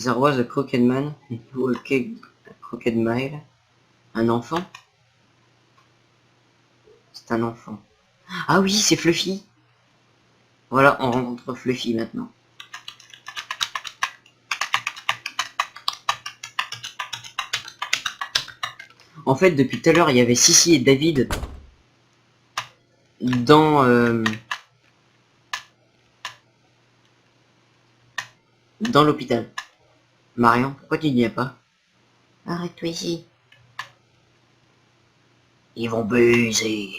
There was a crooked man who walked a crooked mile. Un enfant? C'est un enfant. Ah oui, c'est Fluffy. Voilà, on rencontre Fluffy maintenant. En fait, depuis tout à l'heure, il y avait Sissi et David dans l'hôpital. Marion, pourquoi tu n'y es pas? Arrête-toi ici. Ils vont baiser.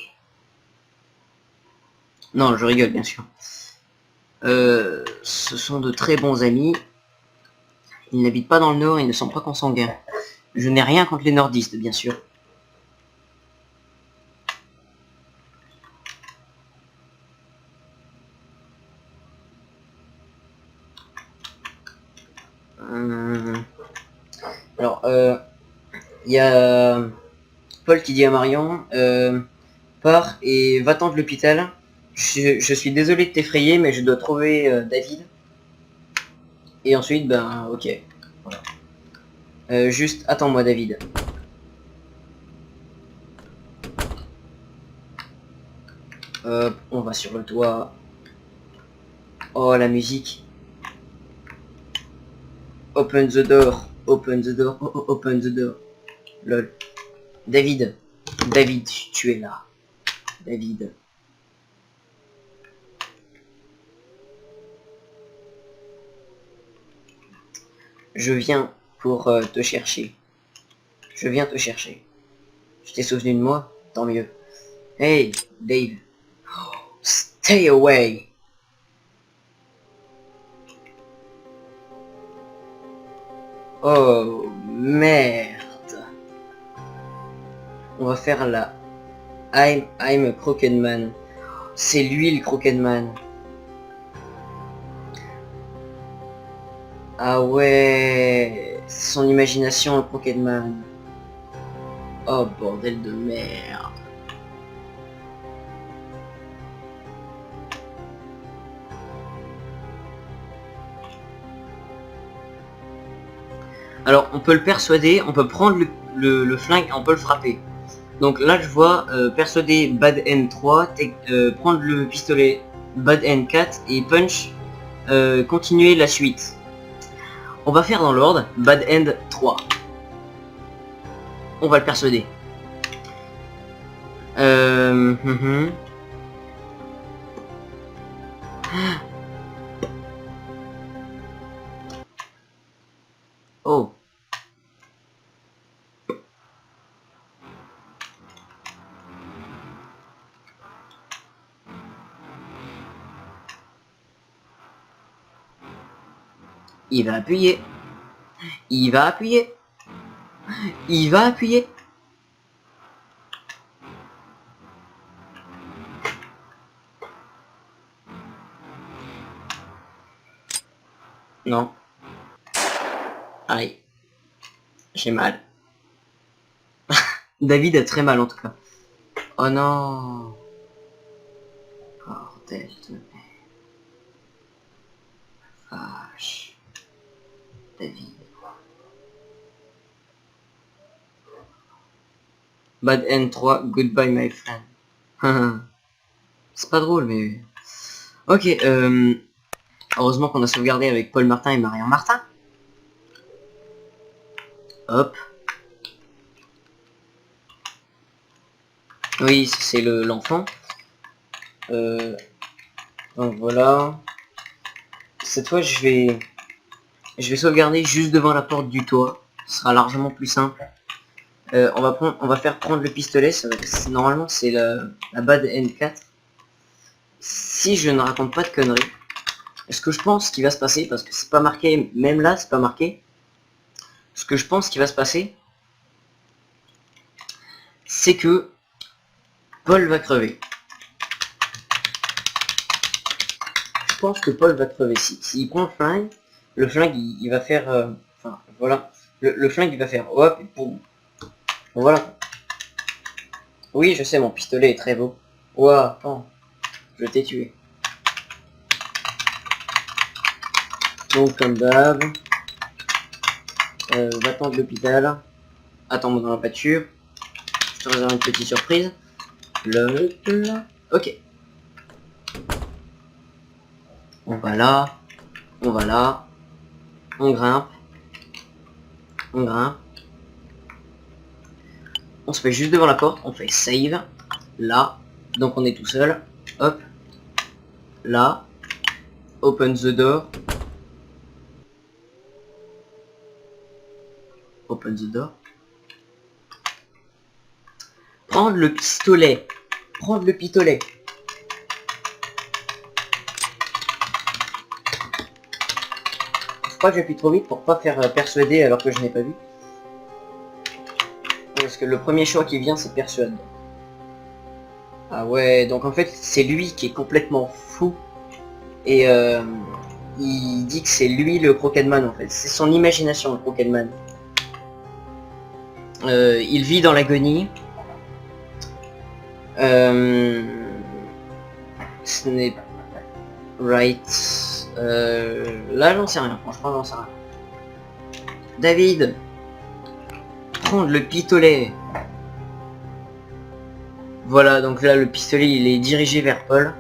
Non, je rigole, bien sûr. Ce sont de très bons amis. Ils n'habitent pas dans le nord, ils ne sont pas consanguins. Je n'ai rien contre les nordistes, bien sûr. Alors, il y a Paul qui dit à Marion, pars et va-t'en de l'hôpital. Je suis désolé de t'effrayer, mais je dois trouver David. Et ensuite, ben, ok. Voilà. Juste, attends-moi, David. Hop, on va sur le toit. Oh, la musique. Open the door. Open the door. Oh, oh, open the door. Lol. David. David, tu es là. David. Je viens pour te chercher. Je viens te chercher. Je t'ai souvenu de moi? Tant mieux. Hey, Dave. Stay away. Oh, merde. On va faire la... I'm a crooked man. C'est lui le crooked man. Ah ouais. Son imagination le crooked man. Oh, bordel de merde. Alors, on peut le persuader, on peut prendre le flingue, on peut le frapper. Donc là, je vois persuader Bad N 3, prendre le pistolet Bad N 4 et punch, continuer la suite. On va faire dans l'ordre, Bad End 3. On va le persuader. Oh. Il va appuyer. Il va appuyer. Il va appuyer. Non. Aïe. J'ai mal. David a très mal en tout cas. Oh non. Bordel de merde. Vache. David. Bad End 3, goodbye my friend. C'est pas drôle mais... Ok, heureusement qu'on a sauvegardé avec Paul Martin et Marion Martin. Hop. Oui, c'est l'enfant. Donc voilà. Cette fois, je vais sauvegarder juste devant la porte du toit. Ce sera largement plus simple. On va faire prendre le pistolet. Normalement, c'est la Bad N4. Si je ne raconte pas de conneries. Ce que je pense qu'il va se passer, parce que c'est pas marqué, même là, c'est pas marqué. Ce que je pense qu'il va se passer, c'est que Paul va crever. Je pense que Paul va crever. S'il prend le flingue il va faire... enfin, voilà. Le flingue il va faire... Hop, et boum. Voilà. Oui, je sais, mon pistolet est très beau. Ouah, attends. Je t'ai tué. Donc, comme d'hab. Va-t'en de l'hôpital. Attends-moi dans la pâture. Je te réserve une petite surprise. Ok. On va là. On va là. On grimpe. On grimpe. On se fait juste devant la porte. On fait save. Là. Donc on est tout seul. Hop. Là. Open the door. Open the door. Prendre le pistolet. Prendre le pistolet. Faut pas que j'appuie trop vite pour pas faire persuader alors que je n'ai pas vu. Parce que le premier choix qui vient c'est persuade. Ah ouais, donc en fait c'est lui qui est complètement fou. Et il dit que c'est lui le Croquetman en fait. C'est son imagination le Croquetman. Il vit dans l'agonie. Ce n'est right. Là j'en sais rien, franchement j'en sais rien. David, prendre le pistolet. Voilà, donc là le pistolet il est dirigé vers Paul.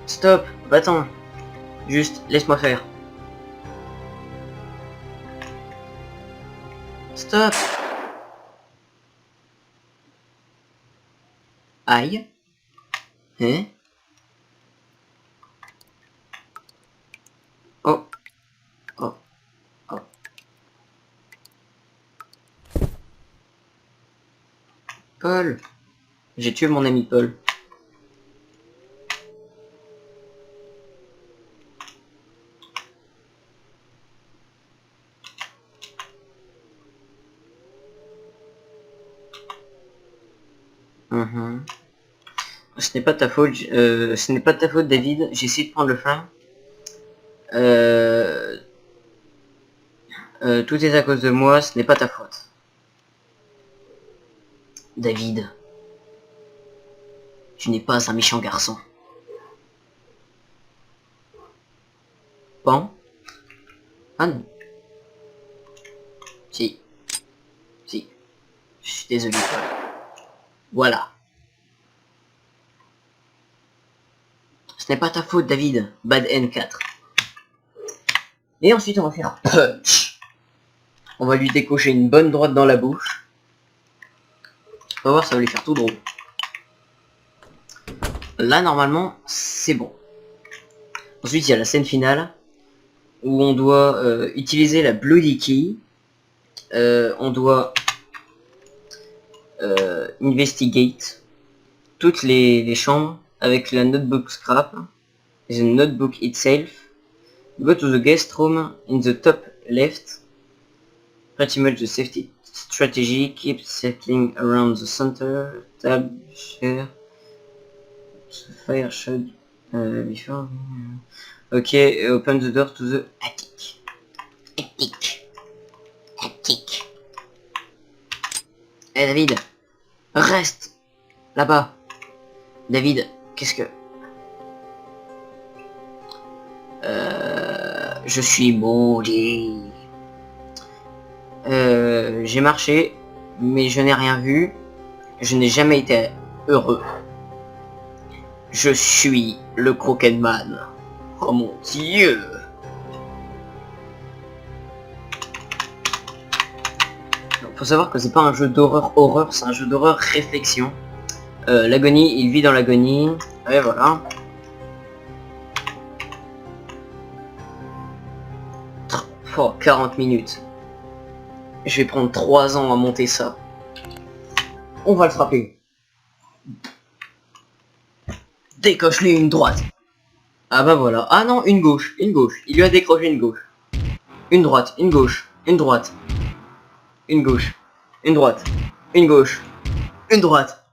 Stop, va-t'en. Juste, laisse-moi faire. Stop. Aïe. Hein? Oh. Oh. Oh. Paul. J'ai tué mon ami Paul. Ce n'est pas ta faute, ce n'est pas de ta faute David, j'ai essayé de prendre le flingue. Tout est à cause de moi, ce n'est pas ta faute. David, tu n'es pas un méchant garçon. Pan? Ah non. Si. Si. Je suis désolé. Voilà. Ce n'est pas ta faute David. Bad N4. Et ensuite on va faire punch. On va lui décocher une bonne droite dans la bouche. On va voir, ça va lui faire tout drôle. Là normalement c'est bon. Ensuite il y a la scène finale où on doit utiliser la Bloody Key. On doit investigate toutes les chambres avec la notebook scrap. The notebook itself. Go to the guest room in the top left. Pretty much the safety strategy. Keep circling around the center. Tab, share. Fire shot before. Okay, open the door to the attic. Attic. Attic. Eh David, reste là-bas. David, qu'est-ce que... Je suis maudit. J'ai marché, mais je n'ai rien vu. Je n'ai jamais été heureux. Je suis le Croquetman. Oh mon Dieu. Faut savoir que c'est pas un jeu d'horreur horreur, c'est un jeu d'horreur réflexion. L'agonie, il vit dans l'agonie. Et voilà. Oh, 40 minutes. Je vais prendre 3 ans à monter ça. On va le frapper. Décoche-lui une droite. Ah bah voilà. Ah non, une gauche, une gauche. Il lui a décroché une gauche. Une droite, une gauche, une droite. Une gauche, une droite, une gauche, une droite,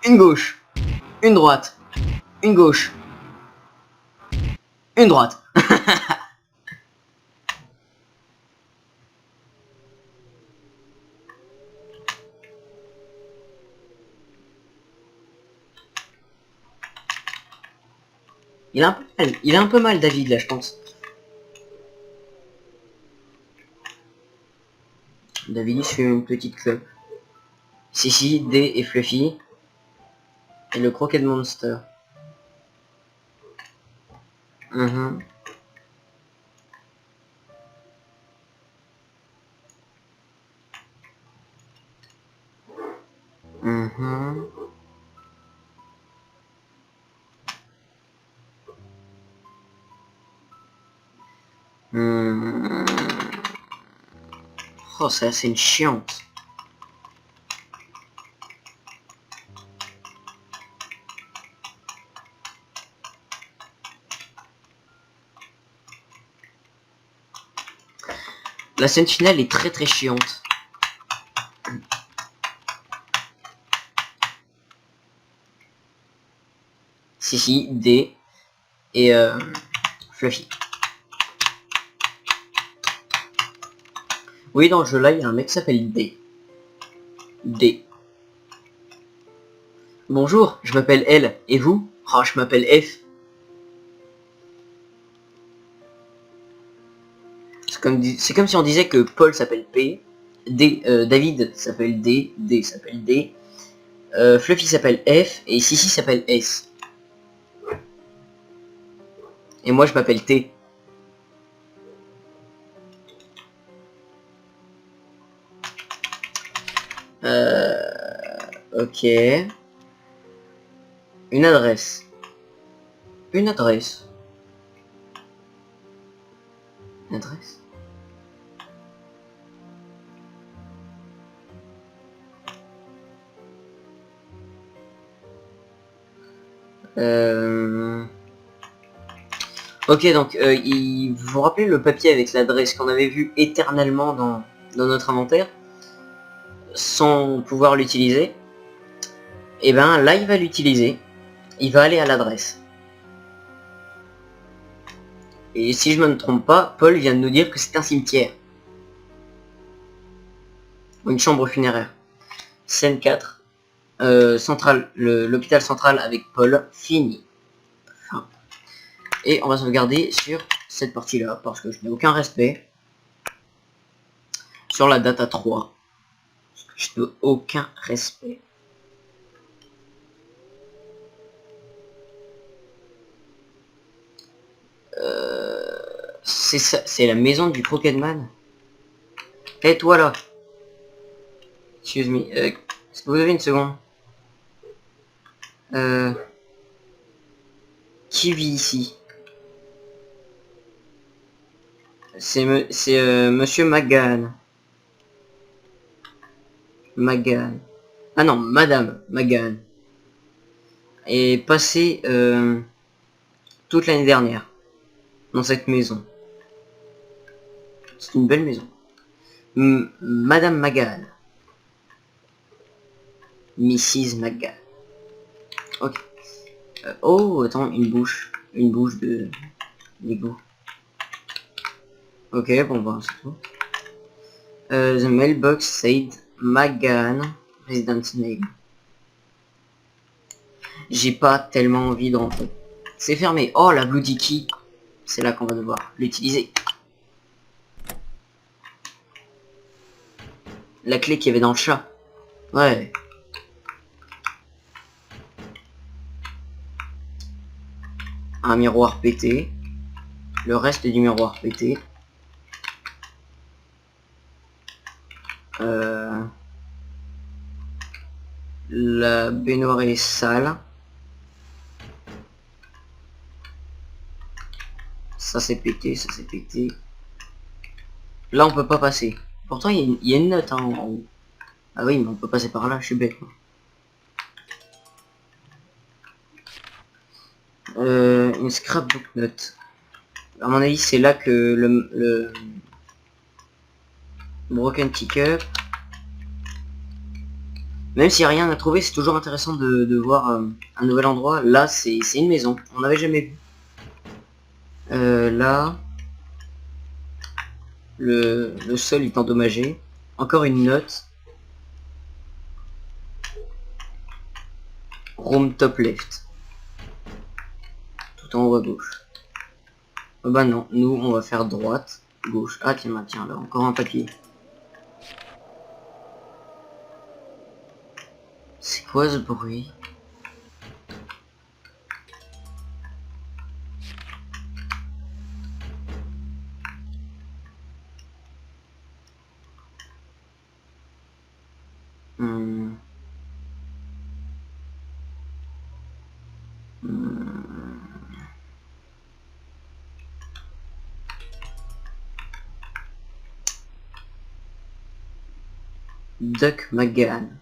une gauche, une droite, une gauche, une droite. Il a un peu mal, il a un peu mal David là je pense. David il se fait une petite club. Sissi, D et Fluffy. Et le Croquet Monster. Mhm. Mhm. Mhm. Oh, c'est assez une chiante. La scène finale est très très chiante. Sissi, D et Fluffy. Oui, dans le jeu là, il y a un mec qui s'appelle D. D. Bonjour, je m'appelle L. Et vous? Oh, je m'appelle F. C'est comme si on disait que Paul s'appelle P. D, David s'appelle D. D s'appelle D. Fluffy s'appelle F. Et Sissi s'appelle S. Et moi, je m'appelle T. Ok. Une adresse. Une adresse. Une adresse. Ok, donc, vous vous rappelez le papier avec l'adresse qu'on avait vu éternellement dans notre inventaire, sans pouvoir l'utiliser? Et ben là, il va l'utiliser. Il va aller à l'adresse. Et si je me ne trompe pas, Paul vient de nous dire que c'est un cimetière. Une chambre funéraire. Scène 4. Centrale, l'hôpital central avec Paul, fini. Enfin. Et on va sauvegarder sur cette partie-là, parce que je n'ai aucun respect. Sur la data 3. Parce que je n'ai aucun respect. C'est ça, c'est la maison du Croquetman. Et toi là. Excuse me. Est-ce que vous avez une seconde? Qui vit ici? C'est Monsieur Magan. Magan. Ah non, Madame Magan. Est passée toute l'année dernière dans cette maison. C'est une belle maison. Madame Magan. Mrs. Magan. Ok. Oh, attends, une bouche. Une bouche de d'égout. Ok, bon, bah, c'est tout. The mailbox said Magan residence name. J'ai pas tellement envie de rentrer. C'est fermé. Oh, la Bloody Key. C'est là qu'on va devoir l'utiliser. La clé qu'il y avait dans le chat. Ouais. Un miroir pété. Le reste du miroir pété. La baignoire est sale. Ça c'est pété, ça c'est pété. Là on peut pas passer. Pourtant il y a une note hein, en haut. Ah oui mais on peut passer par là, je suis bête. Une scrapbook note. À mon avis c'est là que le broken teacup. Même s'il n'y a rien à trouver, c'est toujours intéressant de voir un nouvel endroit. Là c'est une maison, on n'avait jamais vu. Là le sol est endommagé. Encore une note. Room top left. tout en haut à gauche. Oh bah non, nous on va faire droite, gauche. Ah tiens, bah, tiens, là encore un papier. C'est quoi ce bruit? Hmm. Duck McGann.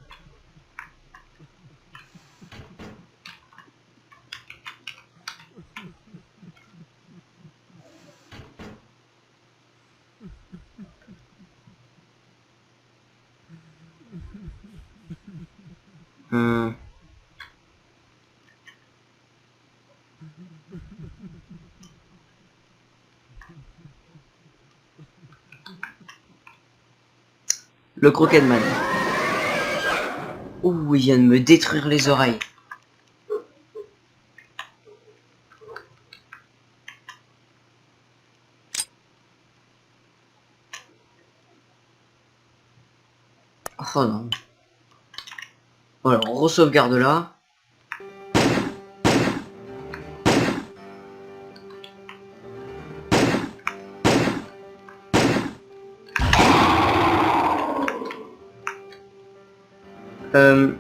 Hmm. Le Croquetman. Ouh, il vient de me détruire les oreilles. Oh non. Voilà, on re-sauvegarde là. Euh...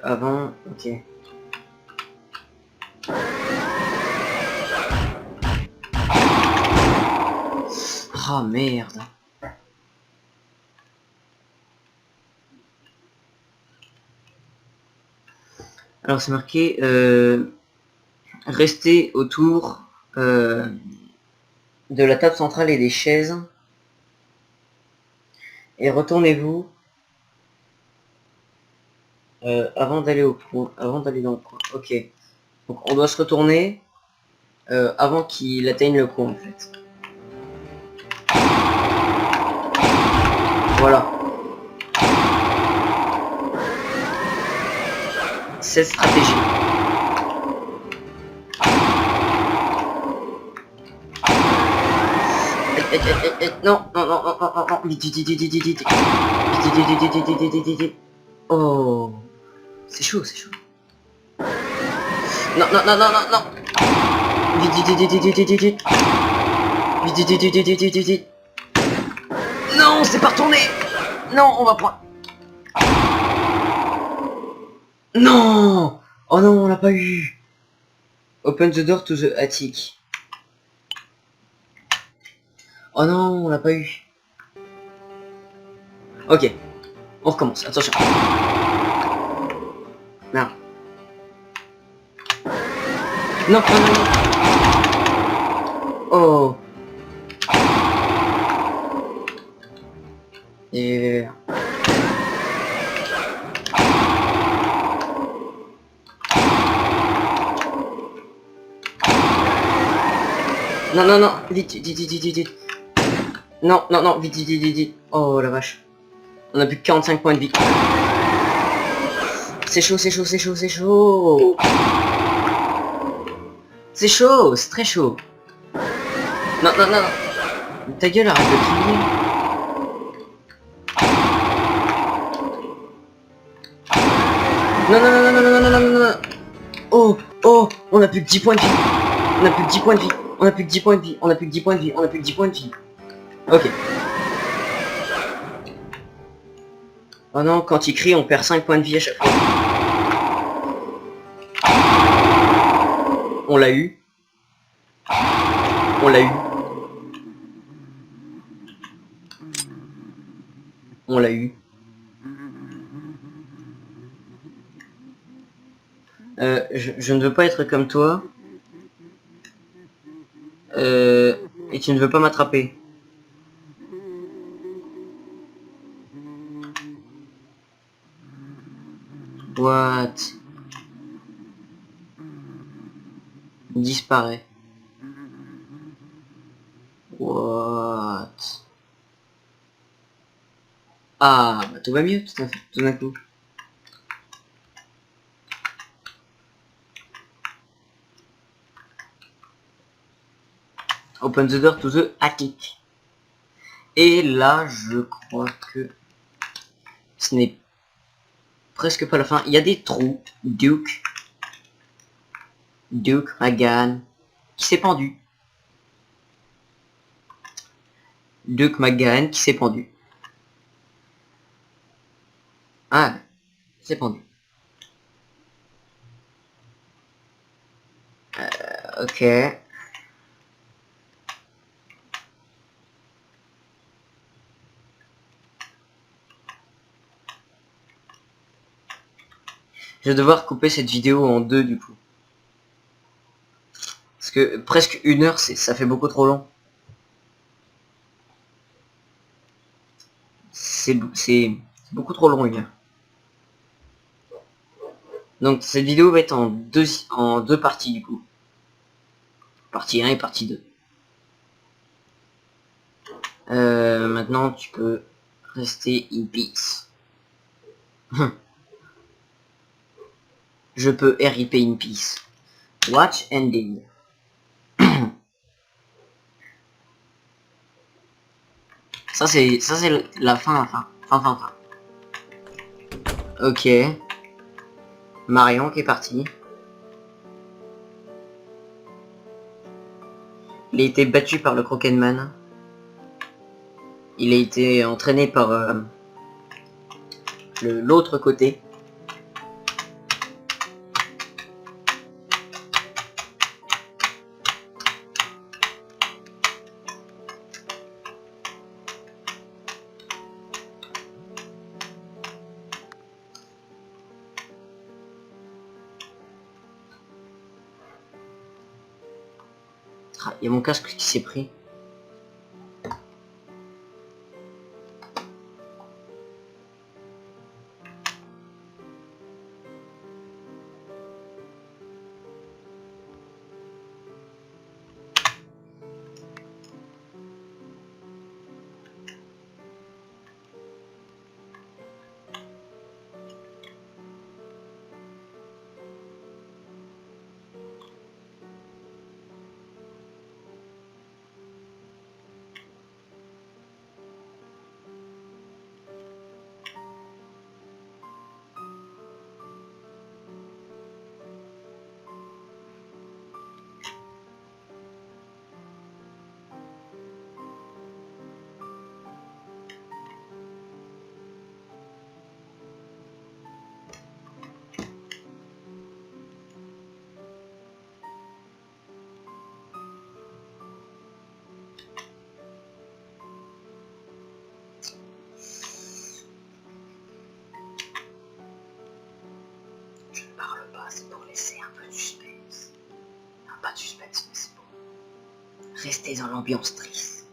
Avant, ok. Ah merde. Alors c'est marqué restez autour de la table centrale et des chaises et retournez-vous avant d'aller au coin, avant d'aller dans le coin. Ok. Donc on doit se retourner avant qu'il atteigne le coin en fait. Voilà. Cette stratégie. Non, non, non, non, non, non, non, vite, vite, vite, vite, vite, vite, vite, vite, vite, vite, vite, vite, vite, vite. Oh, c'est chaud, c'est chaud. Non, non, non, non, non, non. Vite, vite, vite, vite, vite, vite, vite, vite. Vite, vite, vite, vite, vite, vite, vite, vite. Non, c'est pas retourné. Non, on va prendre. Non. Oh non, on l'a pas eu. Open the door to the attic. Oh non, on l'a pas eu. Ok, on recommence, attention. Merde. Non, non, non, non. Oh. Et... Non, non, non, vite, vite, vite, vite, vite, vite. Non, non, non, vite, vite, vite, vite, vite. Oh la vache. On a plus que 45 points de vie. C'est chaud, c'est chaud, c'est chaud, c'est chaud. C'est chaud, c'est très chaud. Non, non, non, non. Ta gueule, arrête de crier. Non, non, non, non, non, non, non, non, non, non. Oh, oh, on a plus que 10 points de vie. On a plus que 10 points de vie. On a plus que 10 points de vie. On a plus que 10 points de vie. On a plus que 10 points de vie. Ok. Oh non, quand il crie, on perd 5 points de vie à chaque fois. On l'a eu. On l'a eu. On l'a eu. Je ne veux pas être comme toi. Et tu ne veux pas m'attraper. What? Disparaît. What? Ah, bah tout va mieux tout d'un coup. Open the door to the attic. Et là, je crois que ce n'est presque pas la fin. Il y a des trous. Duke McGann qui s'est pendu. Duke McGann qui s'est pendu. Ah, c'est pendu. Ok. Je vais devoir couper cette vidéo en deux du coup. Parce que presque 1 heure, ça fait beaucoup trop long. C'est beaucoup trop long 1 heure. Donc cette vidéo va être en deux parties du coup. Partie 1 et partie 2. Maintenant tu peux rester in peace. Je peux RIP in peace. Watch ending. Ça c'est la fin. Fin. Ok. Marion qui est parti. Il a été battu par le Croquetman. Il a été entraîné par l'autre côté. Ah, il y a mon casque qui s'est pris. C'est pour laisser un peu de suspense. Non, pas de suspense, mais c'est bon. Restez dans l'ambiance triste.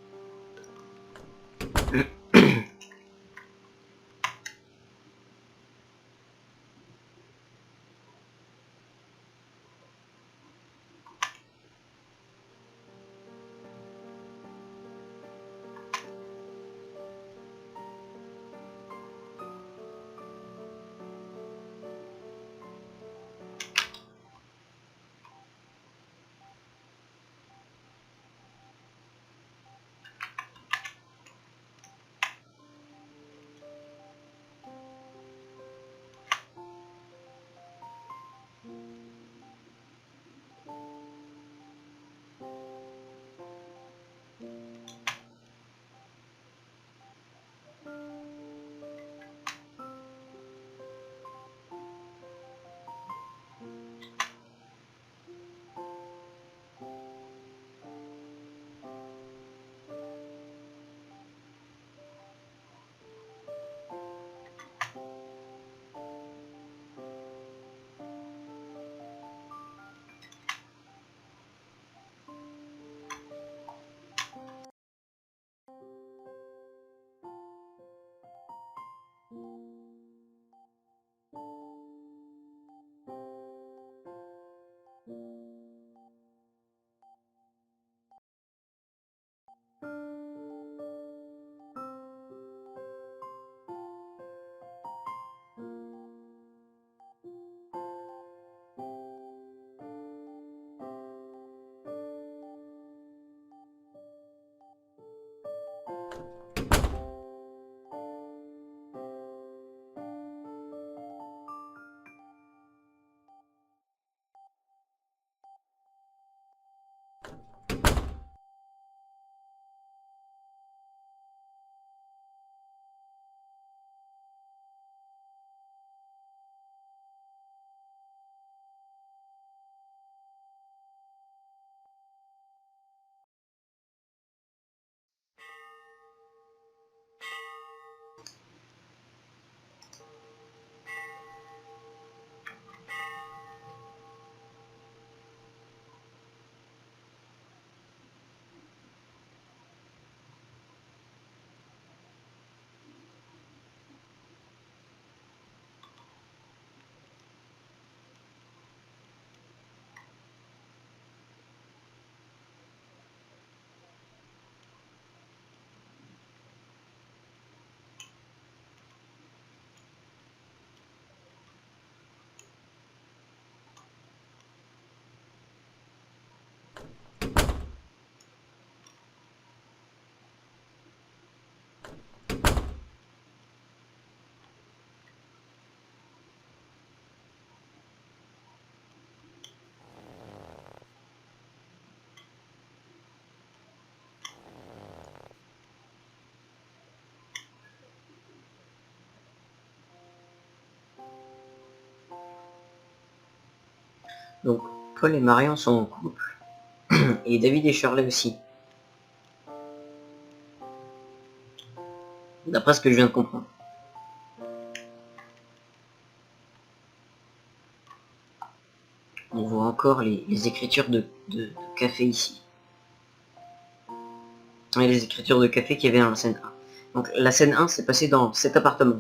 Donc Paul et Marion sont en couple. Et David et Shirley aussi. D'après ce que je viens de comprendre. On voit encore les écritures de café ici. Et les écritures de café qu'il y avait dans la scène 1. Donc la scène 1 s'est passée dans cet appartement.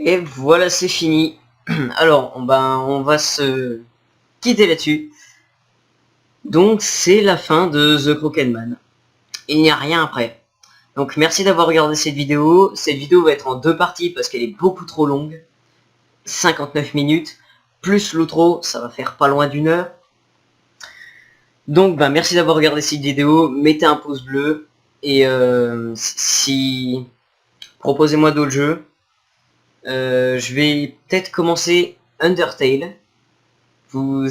Et voilà, c'est fini. Alors, on va se quitter là-dessus. Donc, c'est la fin de The Crooked Man. Il n'y a rien après. Donc, merci d'avoir regardé cette vidéo. Cette vidéo va être en 2 parties parce qu'elle est beaucoup trop longue. 59 minutes. Plus l'outro, ça va faire pas loin d'1 heure. Donc, merci d'avoir regardé cette vidéo. Mettez un pouce bleu. Et si... proposez-moi d'autres jeux. Je vais peut-être commencer Undertale. Vous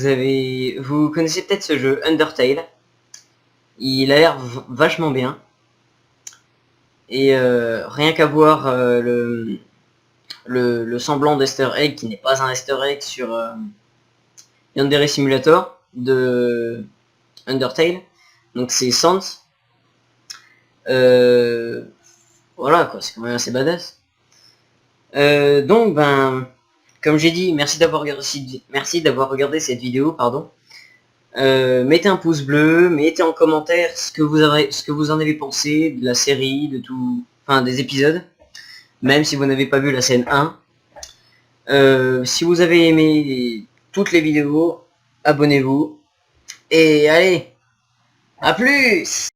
connaissez peut-être ce jeu, Undertale. Il a l'air vachement bien. Et rien qu'à voir le semblant d'Easter egg, qui n'est pas un Easter egg sur Yandere Simulator de Undertale. Donc c'est Sans. Voilà quoi, c'est quand même assez badass. Donc comme j'ai dit, merci d'avoir regardé cette vidéo, pardon. Mettez un pouce bleu, mettez en commentaire ce que vous en avez pensé de la série, de tout, enfin des épisodes, même si vous n'avez pas vu la scène 1. Si vous avez aimé toutes les vidéos, abonnez-vous. Et allez, à plus!